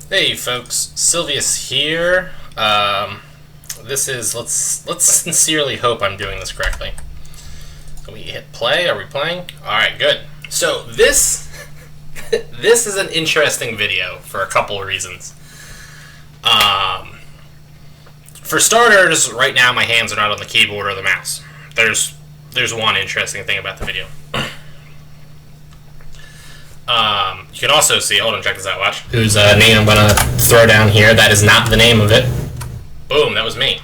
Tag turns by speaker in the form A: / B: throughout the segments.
A: Hey folks, Sylvius here. This is let's sincerely hope I'm doing this correctly. So we hit play. Are we playing? All right, good. So this this is an interesting video for a couple of reasons. For starters, right now my hands are not on the keyboard or the mouse. There's one interesting thing about the video. You can also see, hold on, check this out, watch. Whose name I'm going to throw down here. That is not the name of it. Boom, that was me.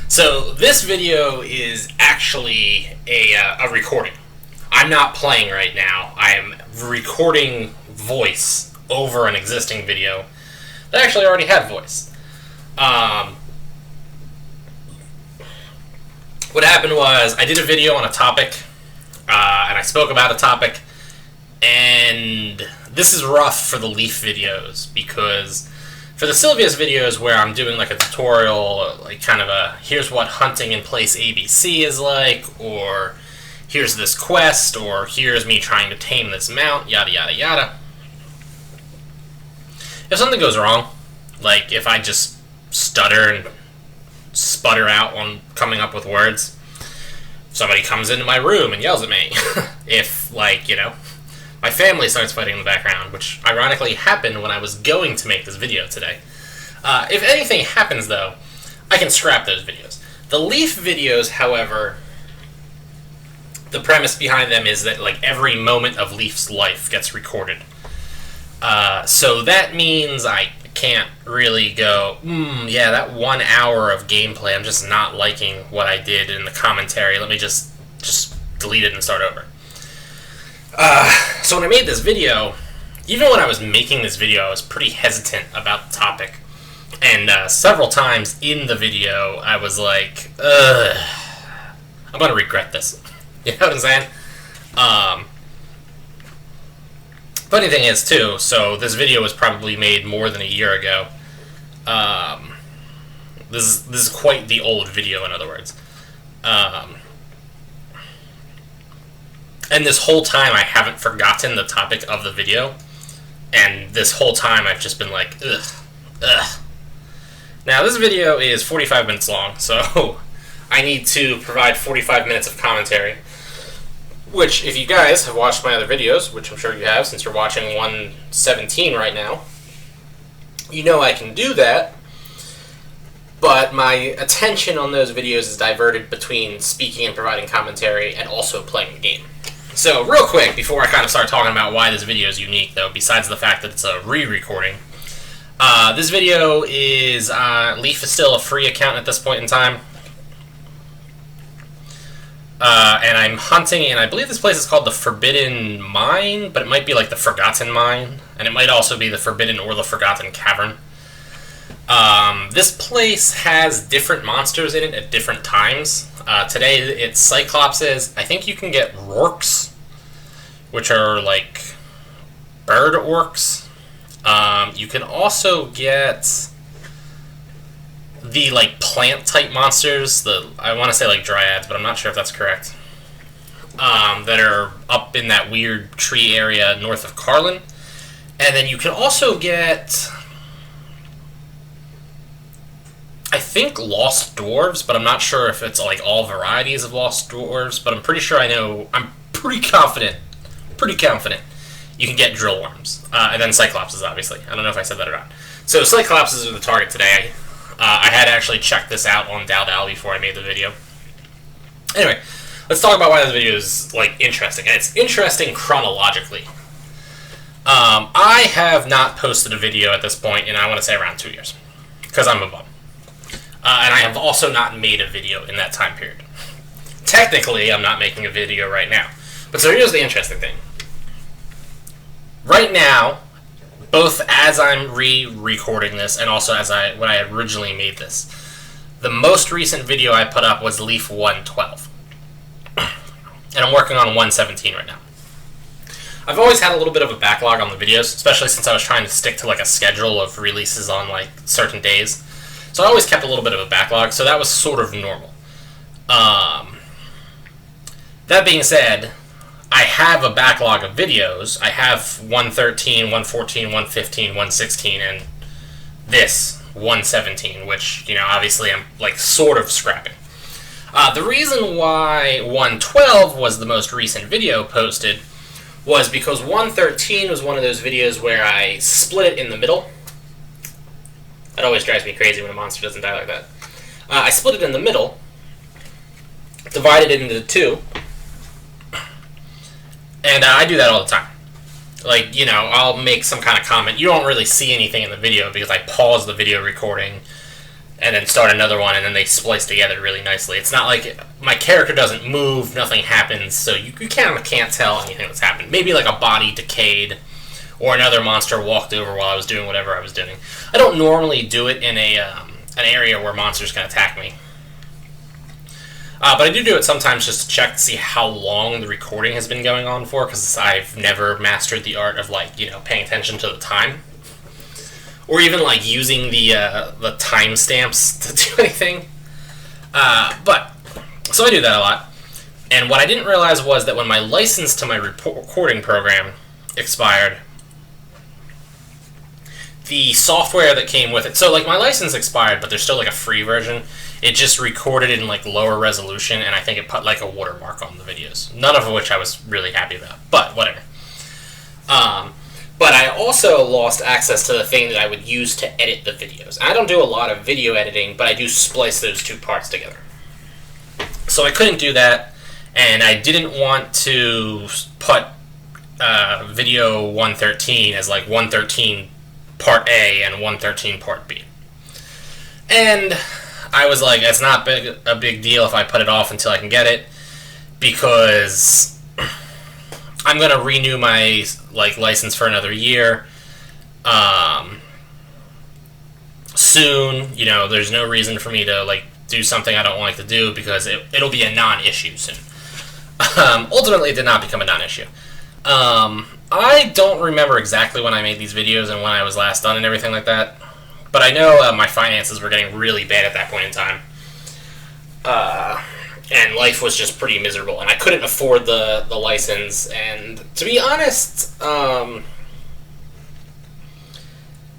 A: So this video is actually a recording. I'm not playing right now. I am recording voice over an existing video that actually already had voice. What happened was I did a video on a topic, and I spoke about a topic, and this is rough for the Leaf videos, because for the Sylvius videos where I'm doing like a tutorial, like kind of a here's what hunting in place ABC is like, or here's this quest, or here's me trying to tame this mount, yada yada yada. If something goes wrong, like if I just stutter and sputter out on coming up with words, somebody comes into my room and yells at me. If, like, you know, my family starts fighting in the background, which ironically happened when I was going to make this video today. If anything happens, though, I can scrap those videos. The Leaf videos, however, the premise behind them is that, like, every moment of Leaf's life gets recorded. So that means I can't really go, yeah, that 1 hour of gameplay, I'm just not liking what I did in the commentary. Let me just delete it and start over. So when I made this video, even when I was making this video, I was pretty hesitant about the topic. And several times in the video, I was like, I'm going to regret this. You know what I'm saying? Funny thing is, too, so this video was probably made more than a year ago. This is quite the old video, in other words. And this whole time I haven't forgotten the topic of the video. And this whole time I've just been like, ugh. Now this video is 45 minutes long, so I need to provide 45 minutes of commentary. Which, if you guys have watched my other videos, which I'm sure you have since you're watching 117 right now, you know I can do that. But my attention on those videos is diverted between speaking and providing commentary and also playing the game. So, real quick, before I kind of start talking about why this video is unique, though, besides the fact that it's a re-recording, this video is, Leaf is still a free account at this point in time. And I'm hunting, and I believe this place is called the Forbidden Mine, but it might be like the Forgotten Mine, and it might also be the Forbidden or the Forgotten Cavern. This place has different monsters in it at different times. Today it's Cyclopses. I think you can get Rorks, which are like bird orcs. You can also get the like plant type monsters, I want to say like dryads, but I'm not sure if that's correct. That are up in that weird tree area north of Carlin. And then you can also get, I think, Lost Dwarves, but I'm not sure if it's like all varieties of Lost Dwarves, but I'm pretty sure I'm pretty confident you can get drill worms. And then Cyclopses, obviously. I don't know if I said that or not. So Cyclopses are the target today. I had actually checked this out on Dal before I made the video. Anyway, let's talk about why this video is, like, interesting. And it's interesting chronologically. I have not posted a video at this point in, I want to say, around 2 years. Because I'm a bum. And I have also not made a video in that time period. Technically, I'm not making a video right now. But so here's the interesting thing. Right now, both as I'm re-recording this and also when I originally made this, the most recent video I put up was Leaf 112. And I'm working on 117 right now. I've always had a little bit of a backlog on the videos, especially since I was trying to stick to like a schedule of releases on like certain days. So I always kept a little bit of a backlog, so that was sort of normal. That being said, I have a backlog of videos. I have 113, 114, 115, 116, and this 117, which, you know, obviously I'm like sort of scrapping. The reason why 112 was the most recent video posted was because 113 was one of those videos where I split it in the middle. That always drives me crazy when a monster doesn't die like that. I split it in the middle, divided it into two, and I do that all the time. Like, you know, I'll make some kind of comment. You don't really see anything in the video because I pause the video recording and then start another one, and then they splice together really nicely. It's not like my character doesn't move, nothing happens, so you kind of can't tell anything that's happened. Maybe like a body decayed, or another monster walked over while I was doing whatever I was doing. I don't normally do it in an area where monsters can attack me. But I do it sometimes just to check to see how long the recording has been going on for, because I've never mastered the art of, like, you know, paying attention to the time. Or even, like, using the timestamps to do anything. So I do that a lot. And what I didn't realize was that when my license to my recording program expired, the software that came with it, so, like, my license expired, but there's still, like, a free version. It just recorded it in, like, lower resolution, and I think it put, like, a watermark on the videos. None of which I was really happy about, but whatever. But I also lost access to the thing that I would use to edit the videos. I don't do a lot of video editing, but I do splice those two parts together. So I couldn't do that, and I didn't want to put video 113 as, like, 113 Part A and 113 Part B. And I was like, it's not a big deal if I put it off until I can get it, because I'm going to renew my, like, license for another year soon. You know, there's no reason for me to, like, do something I don't like to do, because it'll be a non-issue soon. Ultimately, it did not become a non-issue. I don't remember exactly when I made these videos and when I was last done and everything like that. But I know my finances were getting really bad at that point in time. And life was just pretty miserable. And I couldn't afford the license. And to be honest,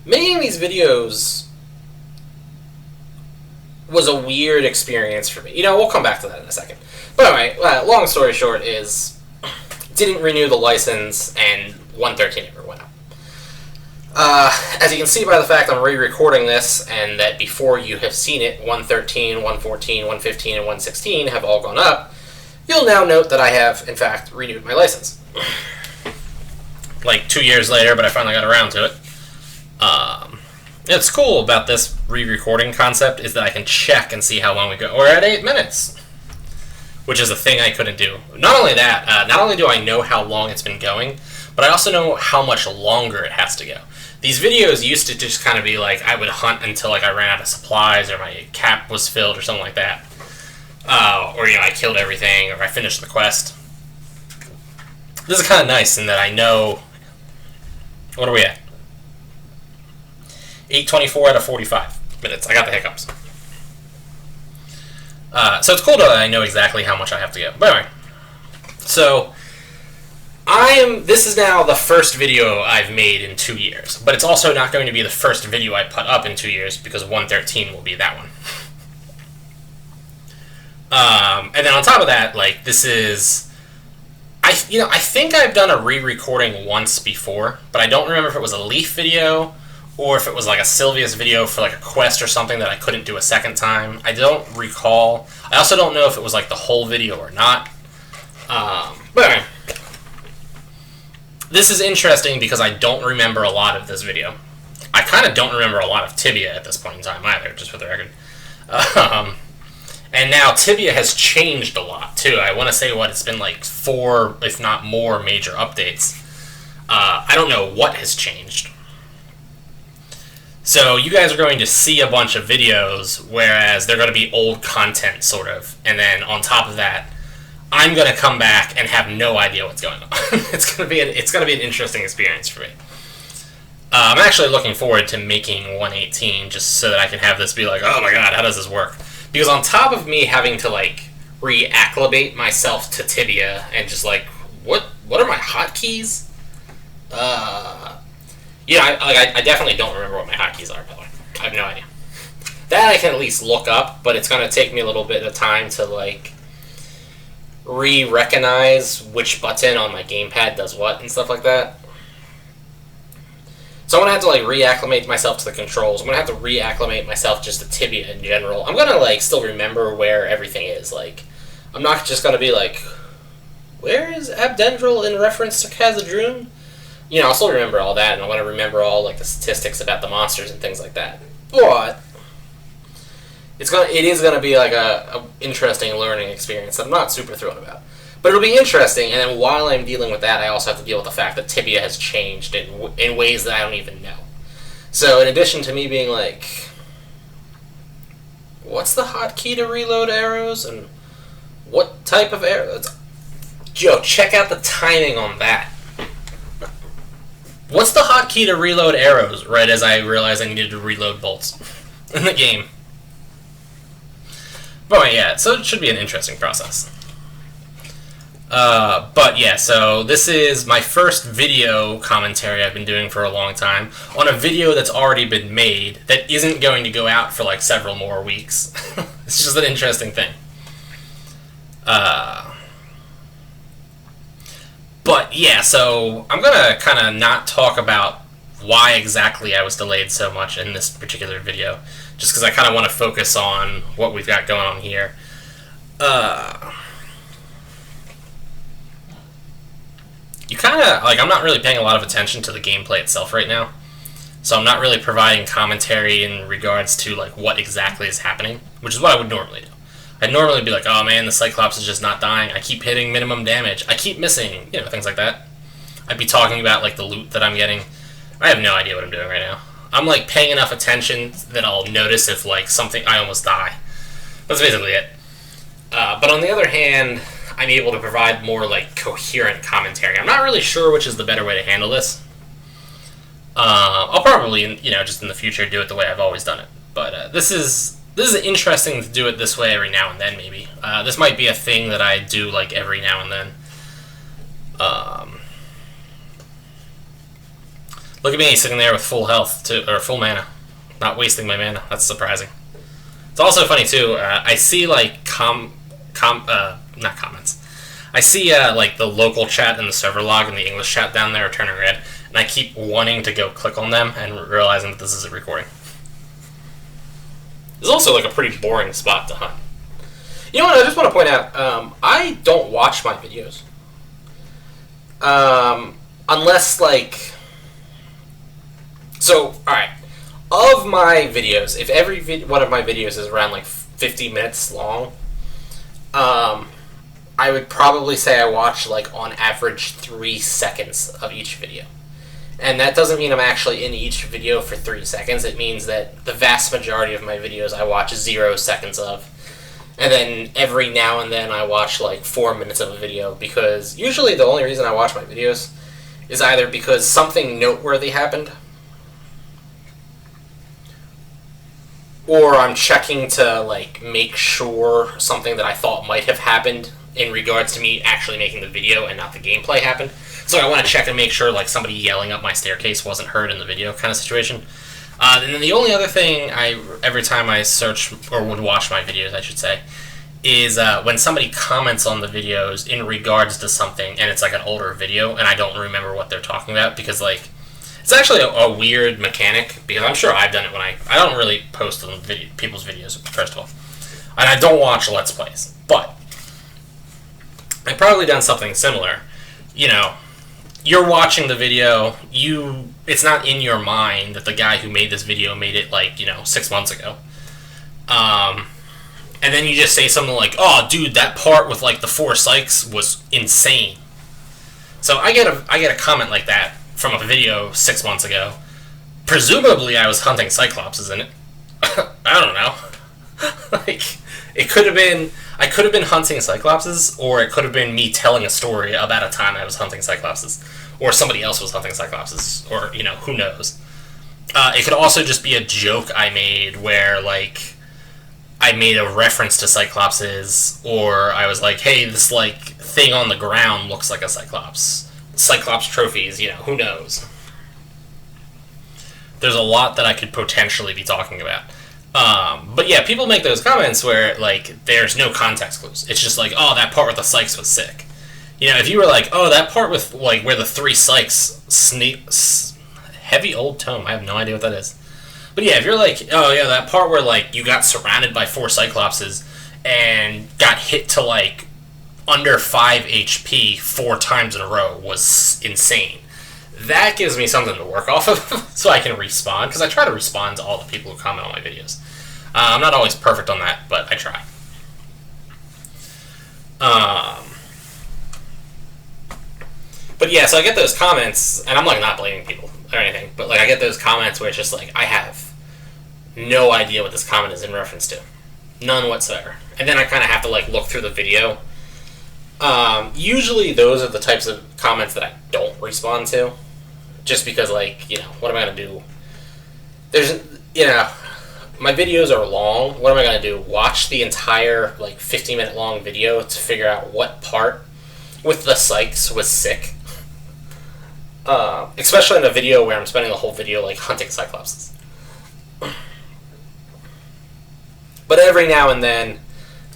A: making these videos was a weird experience for me. You know, we'll come back to that in a second. But anyway, long story short is, didn't renew the license, and 113 never went up. As you can see by the fact I'm re-recording this, and that before you have seen it, 113, 114, 115, and 116 have all gone up, you'll now note that I have, in fact, renewed my license. Like 2 years later, but I finally got around to it. What's cool about this re-recording concept is that I can check and see how long we go. We're at 8 minutes, which is a thing I couldn't do. Not only that, not only do I know how long it's been going, but I also know how much longer it has to go. These videos used to just kind of be like, I would hunt until, like, I ran out of supplies, or my cap was filled, or something like that. Or, you know, I killed everything, or I finished the quest. This is kind of nice in that I know... What are we at? 8:24 out of 45 minutes. I got the hiccups. So it's cool that I know exactly how much I have to go. But anyway, so this is now the first video I've made in 2 years, but it's also not going to be the first video I put up in 2 years, because 113 will be that one. And then on top of that, like, this is, I think I've done a re-recording once before, but I don't remember if it was a Leaf video or if it was like a Sylvia's video for like a quest or something that I couldn't do a second time. I don't recall. I also don't know if it was like the whole video or not. But anyway, this is interesting because I don't remember a lot of this video. I kind of don't remember a lot of Tibia at this point in time either, just for the record. And now Tibia has changed a lot too. I want to say it's been like 4, if not more, major updates. I don't know what has changed. So you guys are going to see a bunch of videos, whereas they're going to be old content, sort of. And then on top of that, I'm going to come back and have no idea what's going on. It's going to be an interesting experience for me. I'm actually looking forward to making 118 just so that I can have this be like, oh my god, how does this work? Because on top of me having to like reacclimate myself to Tibia and just like, what are my hotkeys? I definitely don't remember what my hotkeys are, by the way. I have no idea. That I can at least look up, but it's going to take me a little bit of time to, like, re-recognize which button on my gamepad does what and stuff like that. So I'm going to have to, like, reacclimate myself to the controls. I'm going to have to reacclimate myself just to Tibia in general. I'm going to, like, still remember where everything is. Like, I'm not just going to be like, where is Abdendril in reference to Khazad-dûm? You know, I'll still remember all that, and I want to remember all, like, the statistics about the monsters and things like that. But it is gonna be like a interesting learning experience that I'm not super thrilled about. But it'll be interesting, and then while I'm dealing with that, I also have to deal with the fact that Tibia has changed in ways that I don't even know. So in addition to me being like, what's the hotkey to reload arrows, and what type of arrows? Joe, check out the timing on that. What's the hotkey to reload arrows, right as I realized I needed to reload bolts in the game? But yeah, so it should be an interesting process. But yeah, so this is my first video commentary I've been doing for a long time on a video that's already been made that isn't going to go out for like several more weeks. It's just an interesting thing. But yeah, so I'm gonna kind of not talk about why exactly I was delayed so much in this particular video, just because I kind of want to focus on what we've got going on here. You kind of, like, I'm not really paying a lot of attention to the gameplay itself right now, so I'm not really providing commentary in regards to, like, what exactly is happening, which is what I would normally do. I'd normally be like, oh man, the Cyclops is just not dying, I keep hitting minimum damage, I keep missing, you know, things like that. I'd be talking about, like, the loot that I'm getting. I have no idea what I'm doing right now. I'm, like, paying enough attention that I'll notice if, like, I almost die. That's basically it. But on the other hand, I'm able to provide more, like, coherent commentary. I'm not really sure which is the better way to handle this. I'll probably, you know, just in the future do it the way I've always done it. But this is interesting to do it this way every now and then, maybe. This might be a thing that I do, like, every now and then. Look at me sitting there with full health, or full mana. Not wasting my mana. That's surprising. It's also funny, too. I see, like, not comments. I see, like, the local chat and the server log and the English chat down there are turning red, and I keep wanting to go click on them and realizing that this is a recording. It's also, like, a pretty boring spot to hunt. You know what, I just want to point out, I don't watch my videos. Unless, like... So, alright. Of my videos, if every one of my videos is around, like, 50 minutes long, I would probably say I watch, like, on average 3 seconds of each video. And that doesn't mean I'm actually in each video for 3 seconds. It means that the vast majority of my videos I watch 0 seconds of. And then every now and then I watch, like, 4 minutes of a video, because usually the only reason I watch my videos is either because something noteworthy happened, or I'm checking to, like, make sure something that I thought might have happened in regards to me actually making the video and not the gameplay happened. So I want to check and make sure, like, somebody yelling up my staircase wasn't heard in the video kind of situation. And then the only other thing every time I search, or would watch my videos, I should say, is when somebody comments on the videos in regards to something, and it's, like, an older video, and I don't remember what they're talking about, because, like, it's actually a weird mechanic, because I'm sure I've done it when I don't really post on people's videos, first of all. And I don't watch Let's Plays. But I've probably done something similar. You know, you're watching the video, it's not in your mind that the guy who made this video made it, like, you know, 6 months ago. And then you just say something like, oh, dude, that part with, like, the 4 psychs was insane. So I get a comment like that from a video 6 months ago. Presumably I was hunting Cyclopses in it. I don't know. Like, I could have been hunting Cyclopses, or it could have been me telling a story about a time I was hunting Cyclopses, or somebody else was hunting Cyclopses, or, you know, who knows. It could also just be a joke I made where, like, I made a reference to Cyclopses, or I was like, hey, this, like, thing on the ground looks like a Cyclops. Cyclops trophies, you know, who knows. there's a lot that I could potentially be talking about. But yeah, people make those comments where, like, there's no context clues. It's just like, oh, that part with the Sykes was sick. You know, if you were like, oh, that part with, like, where the 3 Sykes heavy old tome, I have no idea what that is. But yeah, if you're like, oh yeah, that part where, like, you got surrounded by 4 Cyclopses and got hit to, like, under 5 HP 4 times in a row was insane. That gives me something to work off of so I can respond, because I try to respond to all the people who comment on my videos. I'm not always perfect on that, but I try. But yeah, so I get those comments, and I'm like not blaming people or anything, but like I get those comments where it's just like, I have no idea what this comment is in reference to. None whatsoever. And then I kind of have to like look through the video. Usually those are the types of comments that I don't respond to. Just because, like, you know, what am I going to do? There's, you know, my videos are long. What am I going to do? Watch the entire, like, 15-minute long video to figure out what part with the Sykes was sick? Especially in a video where I'm spending the whole video, like, hunting Cyclopses. But every now and then,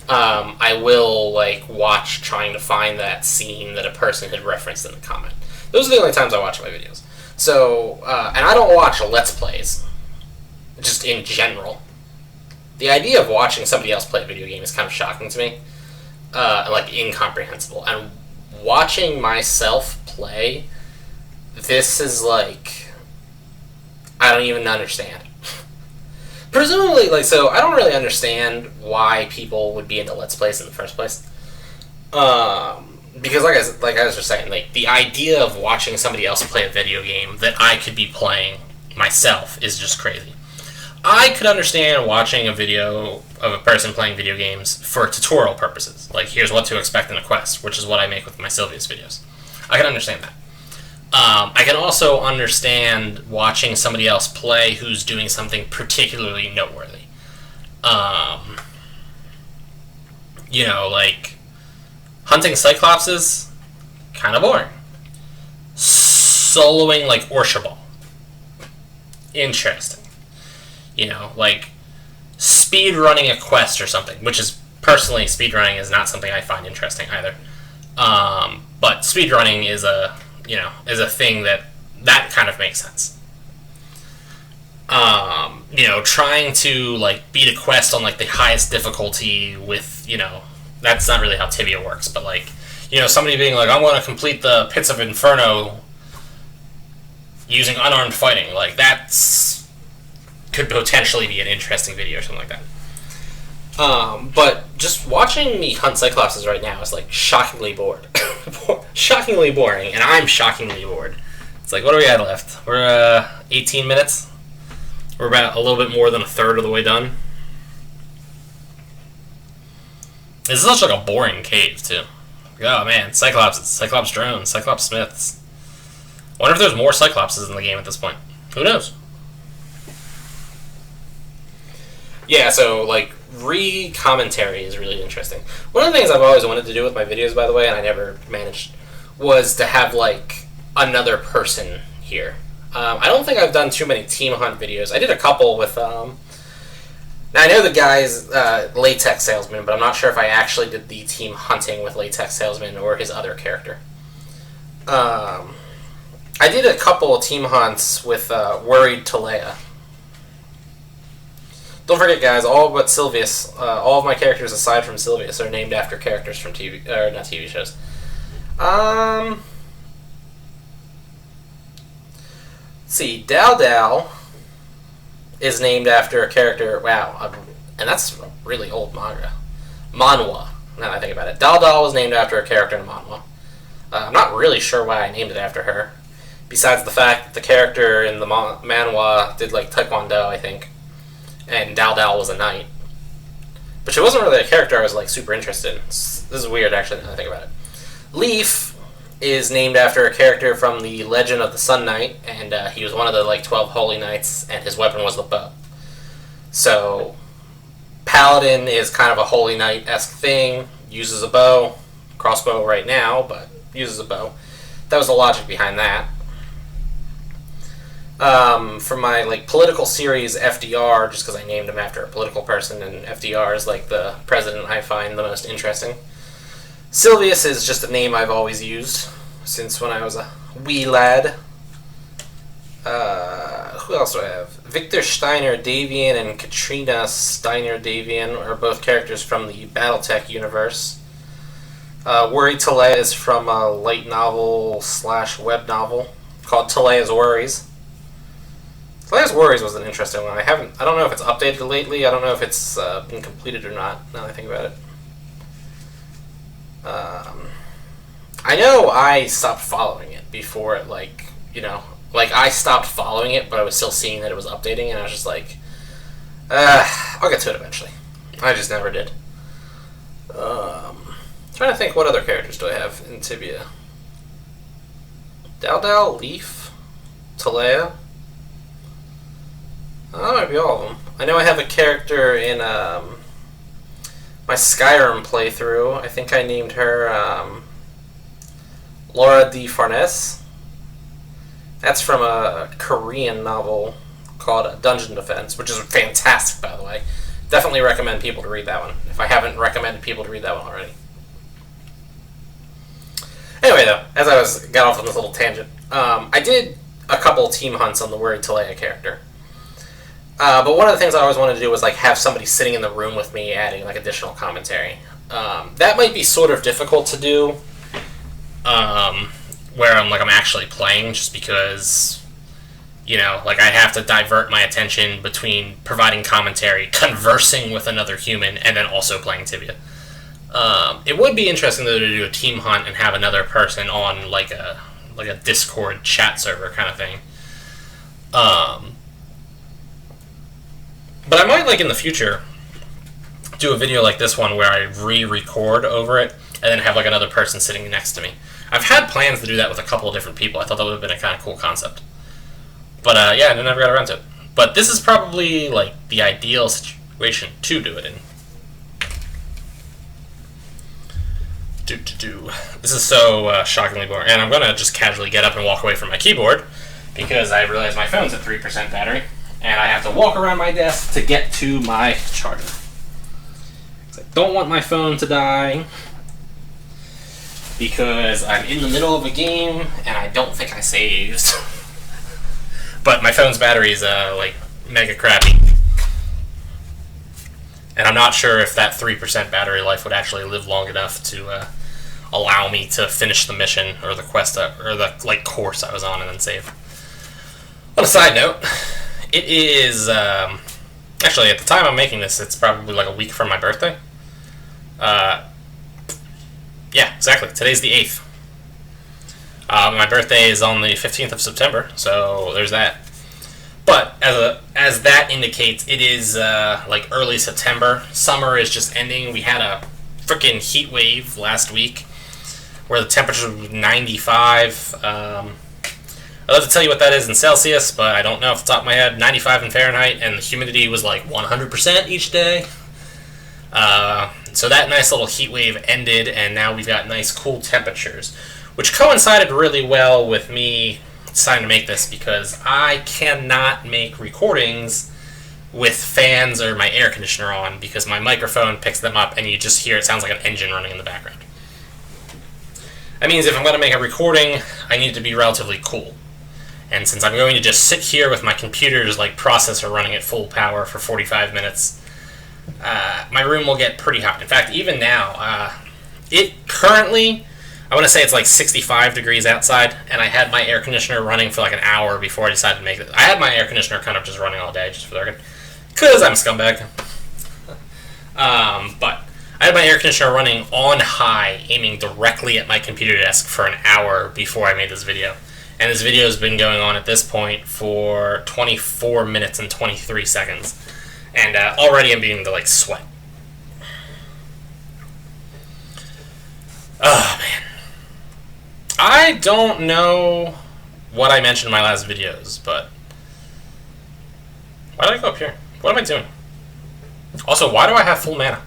A: I will, like, watch trying to find that scene that a person had referenced in the comment. Those are the only times I watch my videos. So, and I don't watch Let's Plays, just in general. The idea of watching somebody else play a video game is kind of shocking to me, like, incomprehensible. And watching myself play, this is, like, I don't even understand. Presumably, like, so I don't really understand why people would be into Let's Plays in the first place. Because, like I was just saying, like, the idea of watching somebody else play a video game that I could be playing myself is just crazy. I could understand watching a video of a person playing video games for tutorial purposes. Like, here's what to expect in a quest, which is what I make with my Sylvia's videos. I can understand that. I can also understand watching somebody else play who's doing something particularly noteworthy. You know, like, hunting Cyclopses, kind of boring. Soloing, like, Orsha, interesting. You know, like, speed running a quest or something, which is, personally, speed running is not something I find interesting either. But speed running is a thing that kind of makes sense. You know, trying to, like, beat a quest on, like, the highest difficulty with, you know, that's not really how Tibia works, but, like, you know, somebody being like, I'm going to complete the Pits of Inferno using unarmed fighting, like, that's could potentially be an interesting video or something like that. But just watching me hunt Cyclopses right now is, like, shockingly bored. Shockingly boring, and I'm shockingly bored. It's like, what do we have left? We're, 18 minutes? We're about a little bit more than a third of the way done. This is such, like, a boring cave, too. Oh, man, Cyclopses, Cyclops drones, Cyclops smiths. I wonder if there's more Cyclopses in the game at this point. Who knows? Yeah, so, like, re-commentary is really interesting. One of the things I've always wanted to do with my videos, by the way, and I never managed, was to have, like, another person here. I don't think I've done too many team hunt videos. I did a couple with, now I know the guy's Latex Salesman, but I'm not sure if I actually did the team hunting with Latex Salesman or his other character. I did a couple of team hunts with Worried Talea. Don't forget, guys, all but Sylvius, all of my characters aside from Sylvius are named after characters from TV, or not TV shows. Let's see, Dal is named after a character, wow, and that's a really old manga. Manhwa, now that I think about it. Dal was named after a character in Manhwa. I'm not really sure why I named it after her, besides the fact that the character in the manhwa did, like, Taekwondo, I think. And Dal was a knight. But she wasn't really a character I was, like, super interested in. This is weird, actually, now that I think about it. Leaf is named after a character from the Legend of the Sun Knight, and he was one of the, like, 12 Holy Knights, and his weapon was the bow. So, Paladin is kind of a Holy Knight-esque thing, uses a bow, crossbow right now, but uses a bow. That was the logic behind that. For my like political series FDR, just because I named him after a political person, and FDR is like the president I find the most interesting. Silvius is just a name I've always used since when I was a wee lad. Who else do I have? Victor Steiner Davian and Katrina Steiner Davian are both characters from the Battletech universe. Worry Talea is from a light novel / web novel called Talea's Worries. Talea's Worries was an interesting one. I don't know if it's updated lately. I don't know if it's been completed or not, now that I think about it. I know I stopped following it before it, I stopped following it, but I was still seeing that it was updating, and I was just like, I'll get to it eventually. I just never did. Trying to think, what other characters do I have in Tibia? Daldal, Leaf, Talea. That might be all of them. I know I have a character in my Skyrim playthrough. I think I named her Laura D. Farnes. That's from a Korean novel called Dungeon Defense, which is fantastic, by the way. Definitely recommend people to read that one, if I haven't recommended people to read that one already. Anyway, though, as I got off on this little tangent, I did a couple team hunts on the Worry Talea character. But one of the things I always wanted to do was have somebody sitting in the room with me adding additional commentary. That might be sort of difficult to do, where I'm actually playing, just because I have to divert my attention between providing commentary, conversing with another human, and then also playing Tibia. It would be interesting though to do a team hunt and have another person on a Discord chat server kind of thing. But I might in the future do a video like this one where I re-record over it and then have another person sitting next to me. I've had plans to do that with a couple of different people. I thought that would have been a kind of cool concept. But yeah, I never got around to it. But this is probably the ideal situation to do it in. This is so shockingly boring. And I'm going to just casually get up and walk away from my keyboard because I realize my phone's at 3% battery and I have to walk around my desk to get to my charger. I don't want my phone to die because I'm in the middle of a game and I don't think I saved. But my phone's battery is mega crappy. And I'm not sure if that 3% battery life would actually live long enough to allow me to finish the mission or the quest or the course I was on and then save. On a side note, it is actually at the time I'm making this, it's probably a week from my birthday. Yeah, exactly. Today's the 8th. My birthday is on the 15th of September, so there's that. But as that indicates, it is early September. Summer is just ending. We had a freaking heat wave last week where the temperature was 95. I'd love to tell you what that is in Celsius, but I don't know off the top of my head. 95 in Fahrenheit, and the humidity was 100% each day. So that nice little heat wave ended, and now we've got nice cool temperatures, which coincided really well with me deciding to make this because I cannot make recordings with fans or my air conditioner on because my microphone picks them up and you just hear it sounds like an engine running in the background. That means if I'm going to make a recording, I need it to be relatively cool. And since I'm going to just sit here with my computer's processor running at full power for 45 minutes, my room will get pretty hot. In fact, even now, it currently, I want to say it's 65 degrees outside, and I had my air conditioner running for an hour before I decided to make it. I had my air conditioner kind of just running all day, just for the record, because I'm a scumbag. But I had my air conditioner running on high, aiming directly at my computer desk for an hour before I made this video. And this video has been going on at this point for 24 minutes and 23 seconds. And already I'm beginning to sweat. Oh, man. I don't know what I mentioned in my last videos, but why did I go up here? What am I doing? Also, why do I have full mana?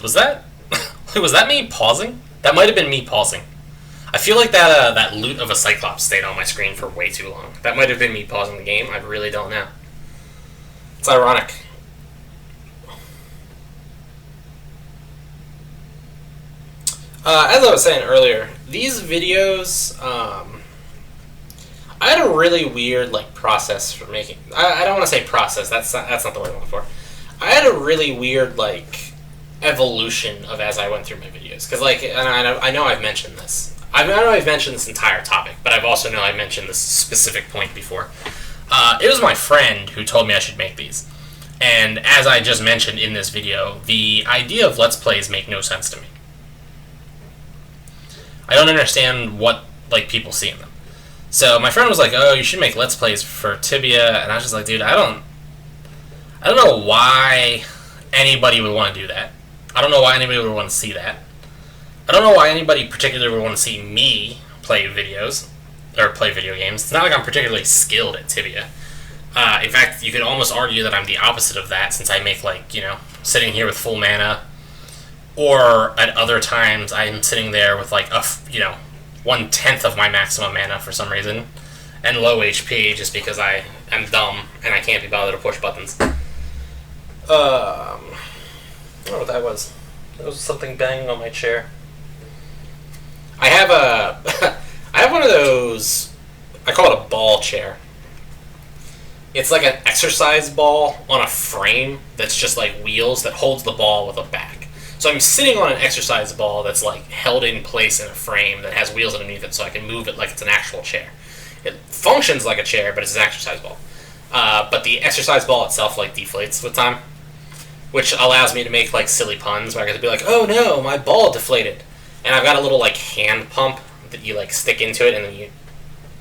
A: Was that me pausing? That might have been me pausing. I feel like that loot of a Cyclops stayed on my screen for way too long. That might have been me pausing the game. I really don't know. It's ironic. As I was saying earlier, these videos, I had a really weird process for making. I don't want to say process. That's not the word I'm looking for. I had a really weird evolution of as I went through my videos, because and I know I've mentioned this. I know I've mentioned this entire topic, but I've also know I mentioned this specific point before. It was my friend who told me I should make these, and as I just mentioned in this video, the idea of Let's Plays make no sense to me. I don't understand what people see in them. So my friend was like, "Oh, you should make Let's Plays for Tibia," and I was just like, "Dude, I don't know why anybody would want to do that. I don't know why anybody would want to see that. I don't know why anybody particularly would want to see me play videos or play video games. It's not like I'm particularly skilled at Tibia. In fact, you could almost argue that I'm the opposite of that, since I make sitting here with full mana, or at other times I'm sitting there with 1/10 of my maximum mana for some reason, and low HP just because I am dumb and I can't be bothered to push buttons." I don't know what that was. That was something banging on my chair. I have I have one of those, I call it a ball chair. It's like an exercise ball on a frame that's just wheels that holds the ball with a back. So I'm sitting on an exercise ball that's held in place in a frame that has wheels underneath it, so I can move it like it's an actual chair. It functions like a chair, but it's an exercise ball. But the exercise ball itself deflates with time, which allows me to make silly puns where I get to be like, "Oh no, my ball deflated," and I've got a little hand pump that you stick into it and then you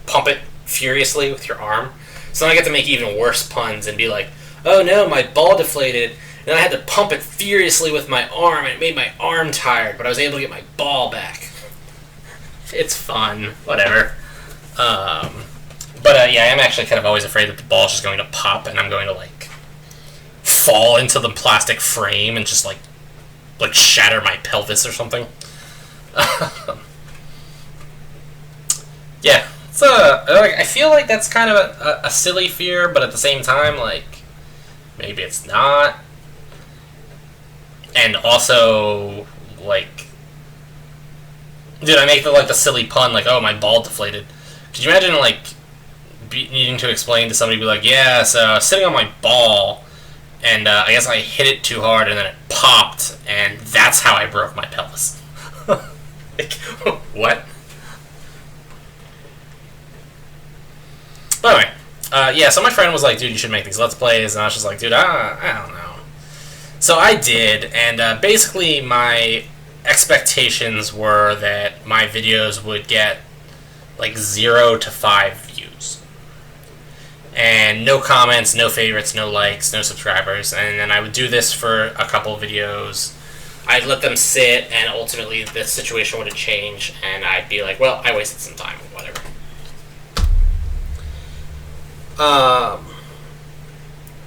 A: pump it furiously with your arm. So then I get to make even worse puns and be like, "Oh no, my ball deflated," and I had to pump it furiously with my arm, and it made my arm tired, but I was able to get my ball back. It's fun, whatever. But yeah, I'm actually kind of always afraid that the ball's just going to pop and I'm going to fall into the plastic frame and just shatter my pelvis or something. Yeah, it's I feel like that's kind of a silly fear, but at the same time, maybe it's not. And also, dude, I make the silly pun, "Oh, my ball deflated." Could you imagine needing to explain to somebody, be like, "Yeah, so I was sitting on my ball, and I guess I hit it too hard, and then it popped, and that's how I broke my pelvis." What? Anyway, yeah, so my friend was like, "Dude, you should make these Let's Plays," and I was just like, "Dude, I don't know." So I did, and basically my expectations were that my videos would get 0 to 5 views. And no comments, no favorites, no likes, no subscribers. And then I would do this for a couple of videos. I'd let them sit, and ultimately the situation would change, and I'd be like, "Well, I wasted some time," whatever.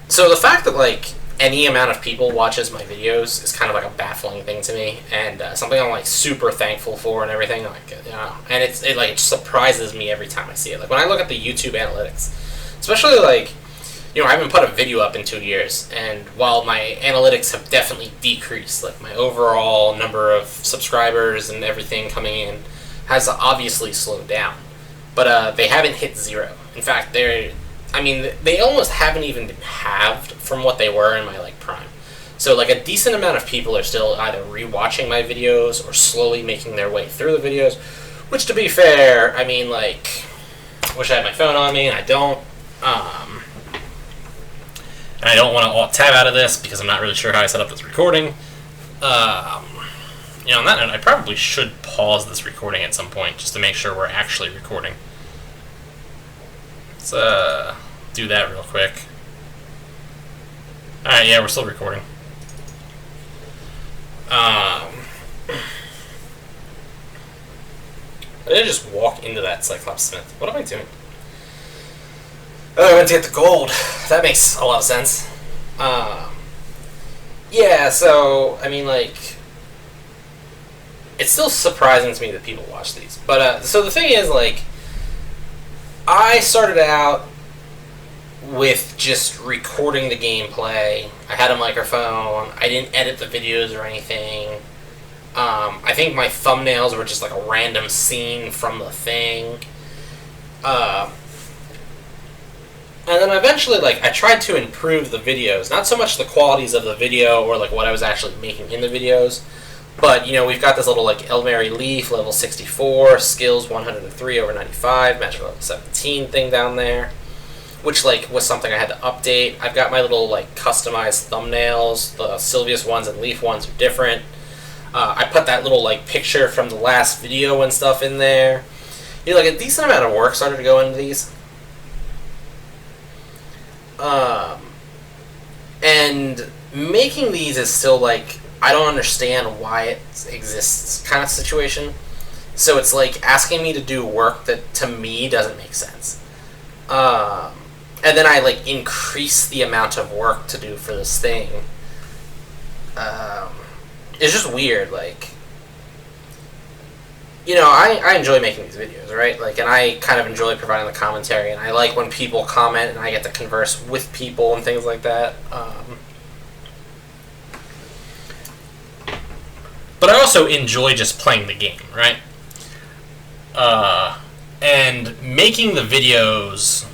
A: So the fact that any amount of people watches my videos is kind of a baffling thing to me, and something I'm super thankful for and everything. And it surprises me every time I see it. When I look at the YouTube analytics, especially I haven't put a video up in 2 years, and while my analytics have definitely decreased, my overall number of subscribers and everything coming in has obviously slowed down, but they haven't hit 0. In fact, they almost haven't even been halved from what they were in my prime. So a decent amount of people are still either rewatching my videos or slowly making their way through the videos, which, to be fair, I wish I had my phone on me, and I don't. And I don't want to alt-tab out of this because I'm not really sure how I set up this recording. On that note, I probably should pause this recording at some point just to make sure we're actually recording. Let's do that real quick. Alright, yeah, we're still recording. I didn't just walk into that Cyclops Smith. What am I doing? Oh, I went to get the gold. That makes a lot of sense. Yeah, so, it's still surprising to me that people watch these. But so the thing is, like, I started out with just recording the gameplay. I had a microphone. I didn't edit the videos or anything. I think my thumbnails were just like a random scene from the thing. And then eventually, like, I tried to improve the videos. Not so much the qualities of the video or, like, what I was actually making in the videos. But, you know, we've got this little, like, El Mary Leaf, level 64, skills 103/95, magic level 17 thing down there. Which, like, was something I had to update. I've got my little, like, customized thumbnails. The Sylvius ones and Leaf ones are different. I put that little, like, picture from the last video and stuff in there. You know, like, a decent amount of work started to go into these. And making these is still, like, I don't understand why it exists kind of situation. So it's, like, asking me to do work that, to me, doesn't make sense. And then I, like, increase the amount of work to do for this thing. It's just weird, like... You know, I enjoy making these videos, right? Like, and I kind of enjoy providing the commentary, and I like when people comment, and I get to converse with people and things like that. But I also enjoy just playing the game, right? And making the videos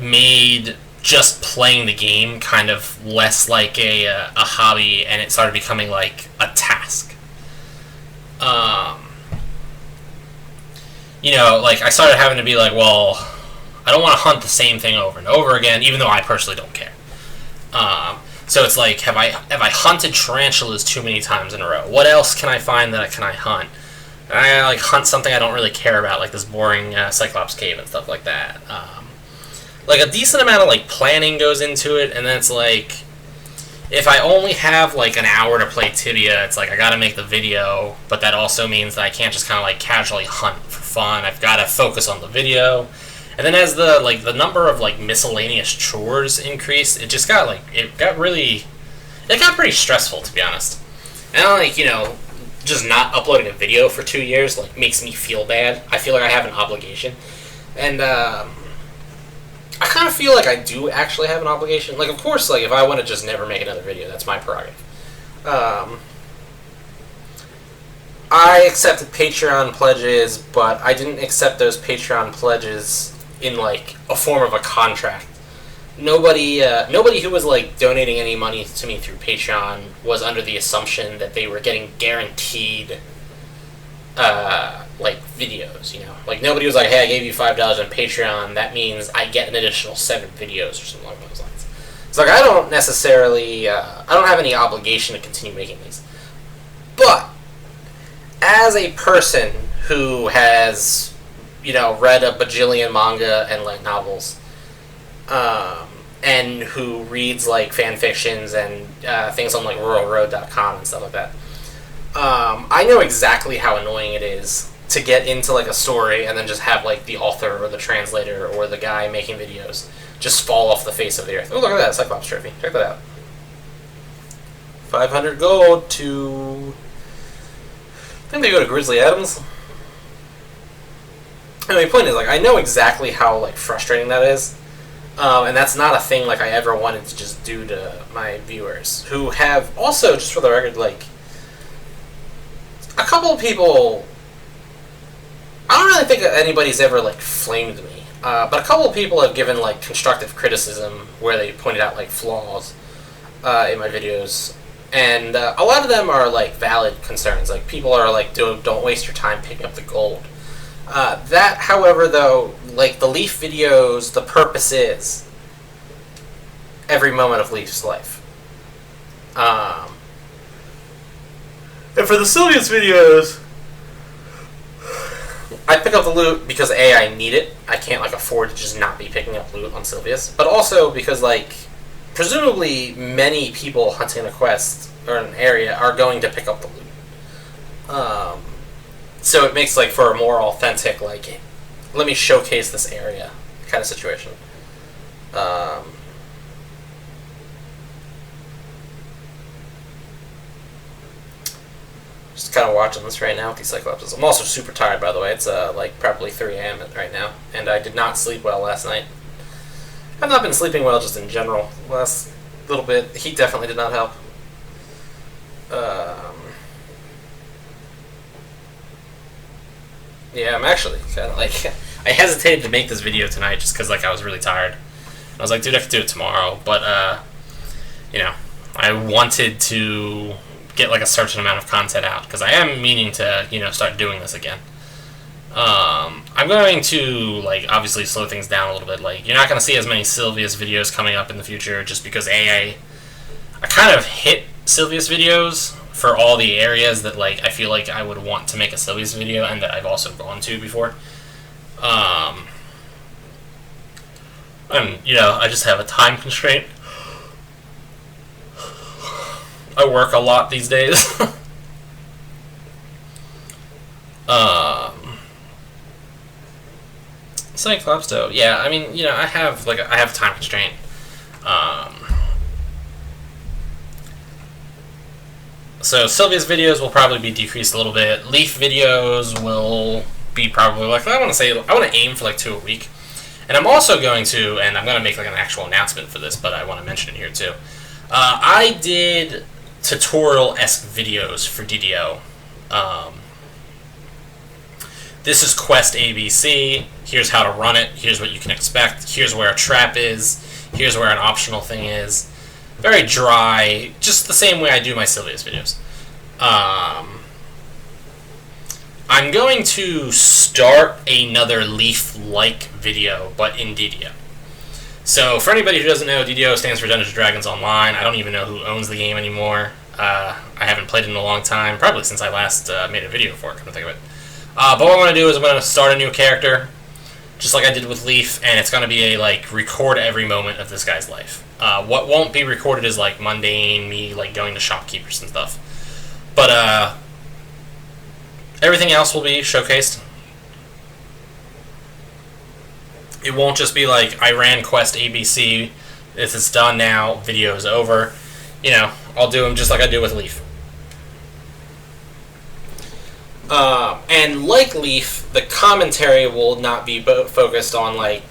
A: made just playing the game kind of less like a hobby, and it started becoming like a task. You know, like, I started having to be like, well, I don't want to hunt the same thing over and over again, even though I personally don't care. So it's like, have I hunted tarantulas too many times in a row? What else can I find that I hunt? And I, like, hunt something I don't really care about, like this boring Cyclops Cave and stuff like that. Like, a decent amount of, like, planning goes into it, and then it's like, if I only have, like, an hour to play Tibia, it's like, I gotta make the video, but that also means that I can't just kind of, like, casually hunt for fun. I've gotta focus on the video. And then as the, like, the number of, like, miscellaneous chores increased, it just got, like, it got pretty stressful, to be honest. And, like, you know, just not uploading a video for 2 years, like, makes me feel bad. I feel like I have an obligation. And, I kind of feel like I do actually have an obligation. Like, of course, like, if I want to just never make another video, that's my prerogative. I accepted Patreon pledges, but I didn't accept those Patreon pledges in, like, a form of a contract. Nobody who was, like, donating any money to me through Patreon was under the assumption that they were getting guaranteed, like, videos, you know? Like, nobody was like, hey, I gave you $5 on Patreon, that means I get an additional 7 videos, or something along those lines. It's like, I don't necessarily, I don't have any obligation to continue making these. But, as a person who has, you know, read a bajillion manga and light novels, and who reads, like, fan fictions and things on, like, ruralroad.com and stuff like that, I know exactly how annoying it is to get into, like, a story and then just have, like, the author or the translator or the guy making videos just fall off the face of the earth. Oh, look at that, Cyclops trophy. Check that out. 500 gold to... I think they go to Grizzly Adams. Anyway, the point is, like, I know exactly how, like, frustrating that is. And that's not a thing, like, I ever wanted to just do to my viewers, who have also, just for the record, like, a couple of people... I don't really think anybody's ever, like, flamed me. But a couple of people have given, like, constructive criticism where they pointed out, like, flaws in my videos. And a lot of them are, like, valid concerns. Like, people are like, don't waste your time picking up the gold. That, however, though, like, the Leaf videos, the purpose is every moment of Leaf's life. And for the Sylvius videos, I pick up the loot because, A, I need it. I can't, like, afford to just not be picking up loot on Sylvius. But also because, like, presumably many people hunting a quest or an area are going to pick up the loot. So it makes, like, for a more authentic, like, let me showcase this area kind of situation. just kind of watching this right now with these Cyclopses. I'm also super tired, by the way. It's like probably 3 a.m. right now, and I did not sleep well last night. I've not been sleeping well just in general. Last little bit, the heat definitely did not help. Yeah, I'm actually kind of like I hesitated to make this video tonight just because like I was really tired. I was like, dude, I could do it tomorrow, but you know, I wanted to get like a certain amount of content out because I am meaning to, you know, start doing this again. I'm going to like obviously slow things down a little bit. Like, you're not going to see as many Sylvius videos coming up in the future just because I kind of hit Sylvius videos for all the areas that like I feel like I would want to make a Sylvius video and that I've also gone to before. And you know, I just have a time constraint. I work a lot these days. Cyclops though, yeah, I mean, you know, I have a time constraint. So Sylvia's videos will probably be decreased a little bit. Leaf videos will be probably like, I want to aim for like 2 a week. And I'm also going to, and I'm going to make like an actual announcement for this, but I want to mention it here too. I did tutorial-esque videos for DDO. This is Quest ABC. Here's how to run it. Here's what you can expect. Here's where a trap is. Here's where an optional thing is. Very dry, just the same way I do my Sylvius videos. I'm going to start another Leaf-like video, but in DDO. So, for anybody who doesn't know, DDO stands for Dungeons & Dragons Online. I don't even know who owns the game anymore. I haven't played it in a long time, probably since I last made a video for it, come to think of it. But what I'm going to do is I'm going to start a new character, just like I did with Leaf, and it's going to be a, like, record every moment of this guy's life. What won't be recorded is, like, mundane, me, like, going to shopkeepers and stuff. But, everything else will be showcased. It won't just be like, I ran Quest ABC, this is done now, video's over. You know, I'll do them just like I do with Leaf. And like Leaf, the commentary will not be focused on, like,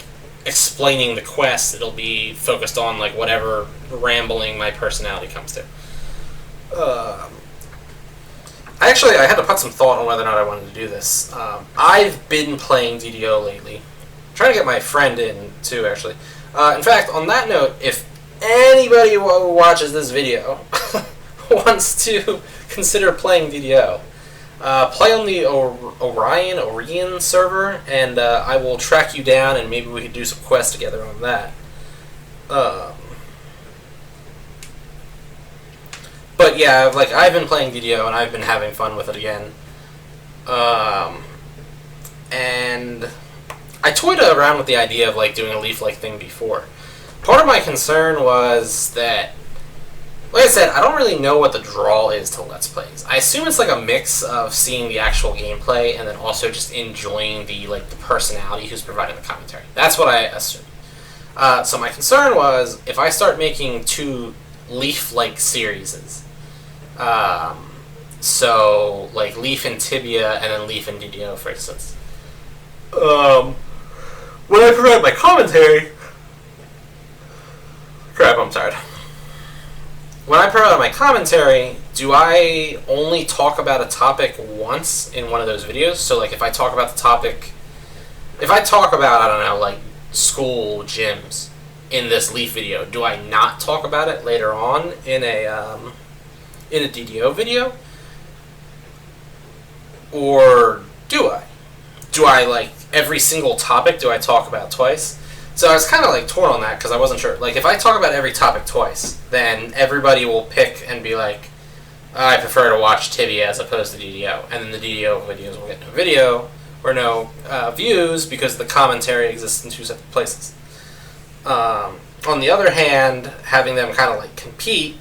A: explaining the quest. It'll be focused on, like, whatever rambling my personality comes to. Actually, I had to put some thought on whether or not I wanted to do this. I've been playing DDO lately. I'm trying to get my friend in, too, actually. In fact, on that note, if anybody who watches this video wants to consider playing DDO, play on the Orion server, and I will track you down, and maybe we could do some quests together on that. But yeah, like, I've been playing DDO, and I've been having fun with it again. And I toyed around with the idea of, like, doing a Leaf-like thing before. Part of my concern was that, like I said, I don't really know what the draw is to Let's Plays. I assume it's like a mix of seeing the actual gameplay and then also just enjoying the, like, the personality who's providing the commentary. That's what I assumed. So my concern was, if I start making 2 Leaf-like series, so, like, Leaf and Tibia and then Leaf and DDO, for instance. When I provide my commentary... Crap, I'm tired. When I provide my commentary, do I only talk about a topic once in one of those videos? So, like, if I talk about the topic... If I talk about, I don't know, like, school gyms in this Leaf video, do I not talk about it later on in a DDO video? Or do I? Do I, like, every single topic do I talk about twice? So I was kind of, like, torn on that because I wasn't sure. Like, if I talk about every topic twice, then everybody will pick and be like, I prefer to watch Tibia as opposed to DDO. And then the DDO videos will get no video or no views because the commentary exists in 2 separate places. On the other hand, having them kind of, like, compete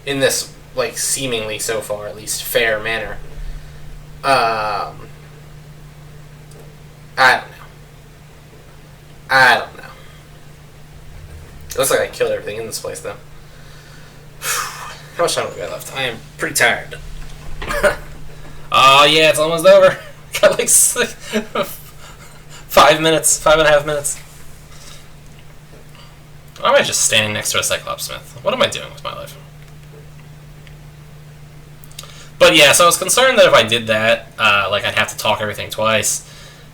A: in this, like, seemingly, so far, at least, fair manner, I don't know. It looks like I killed everything in this place, though. How much time have we got left? I am pretty tired. Oh yeah, it's almost over. Got like 5 minutes, 5.5 minutes. Why am I just standing next to a Cyclops Smith? What am I doing with my life? But yeah, so I was concerned that if I did that, like I'd have to talk everything twice.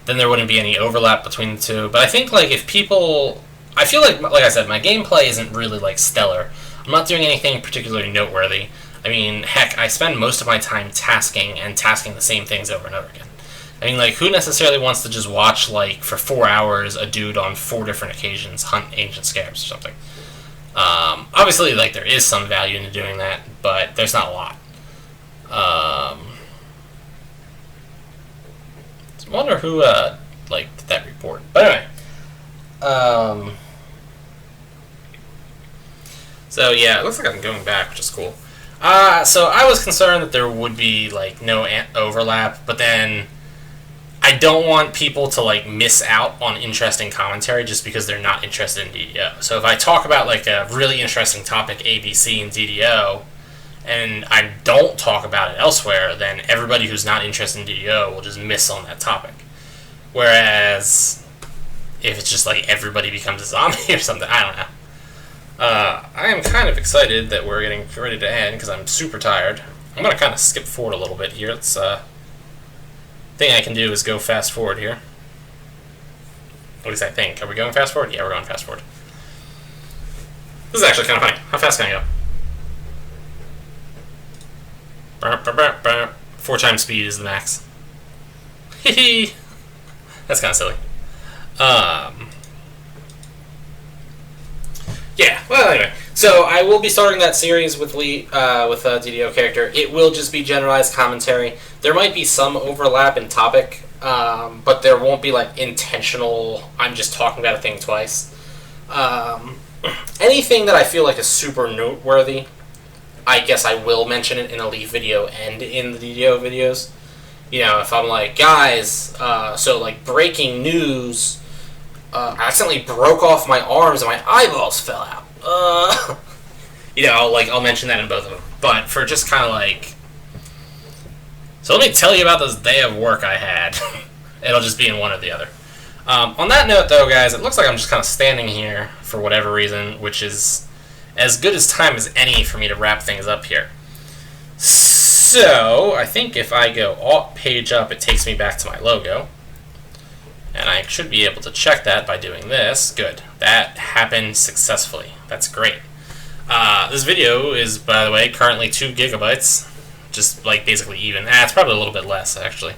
A: Then there wouldn't be any overlap between the two. But I think like if people, I feel like I said, my gameplay isn't really like stellar. I'm not doing anything particularly noteworthy. I mean, heck, I spend most of my time tasking and tasking the same things over and over again. I mean, like, who necessarily wants to just watch, like, for 4 hours a dude on 4 different occasions hunt ancient scarabs or something? Obviously, like, there is some value into doing that, but there's not a lot. I wonder who, like, did that report. But anyway. So, yeah, it looks like I'm going back, which is cool. So I was concerned that there would be, like, no overlap, but then I don't want people to, like, miss out on interesting commentary just because they're not interested in DDO. So if I talk about, like, a really interesting topic, ABC and DDO, and I don't talk about it elsewhere, then everybody who's not interested in DDO will just miss on that topic. Whereas if it's just, like, everybody becomes a zombie or something, I don't know. I am kind of excited that we're getting ready to end because I'm super tired. I'm going to kind of skip forward a little bit here. Let's, thing I can do is go fast forward here. At least I think. Are we going fast forward? Yeah, we're going fast forward. This is actually kind of funny. How fast can I go? 4 times speed is the max. Hee. That's kind of silly. Yeah, well, anyway. So, I will be starting that series with Lee, with a DDO character. It will just be generalized commentary. There might be some overlap in topic, but there won't be, like, intentional, I'm just talking about a thing twice. Anything that I feel like is super noteworthy, I guess I will mention it in a Leaf video and in the DDO videos. You know, if I'm like, guys, so, like, breaking news, I accidentally broke off my arms and my eyeballs fell out. You know, like, I'll mention that in both of them. But for just kind of like, so let me tell you about this day of work I had. It'll just be in one or the other. On that note, though, guys, it looks like I'm just kind of standing here for whatever reason, which is as good as time as any for me to wrap things up here. So, I think if I go Alt page up, it takes me back to my logo. And I should be able to check that by doing this. Good. That happened successfully. That's great. This video is, by the way, currently 2 gigabytes. Just, like, basically even. It's probably a little bit less, actually.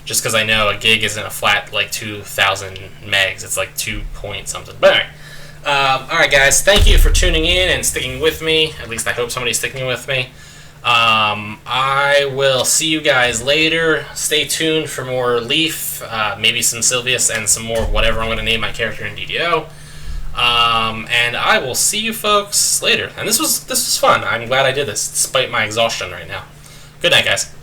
A: Just because I know a gig isn't a flat, like, 2,000 megs. It's, like, 2 point something. But anyway. Alright, guys. Thank you for tuning in and sticking with me. At least I hope somebody's sticking with me. I will see you guys later. Stay tuned for more Leaf, maybe some Sylvius, and some more whatever I'm going to name my character in DDO. And I will see you folks later. And this was fun. I'm glad I did this, despite my exhaustion right now. Good night, guys.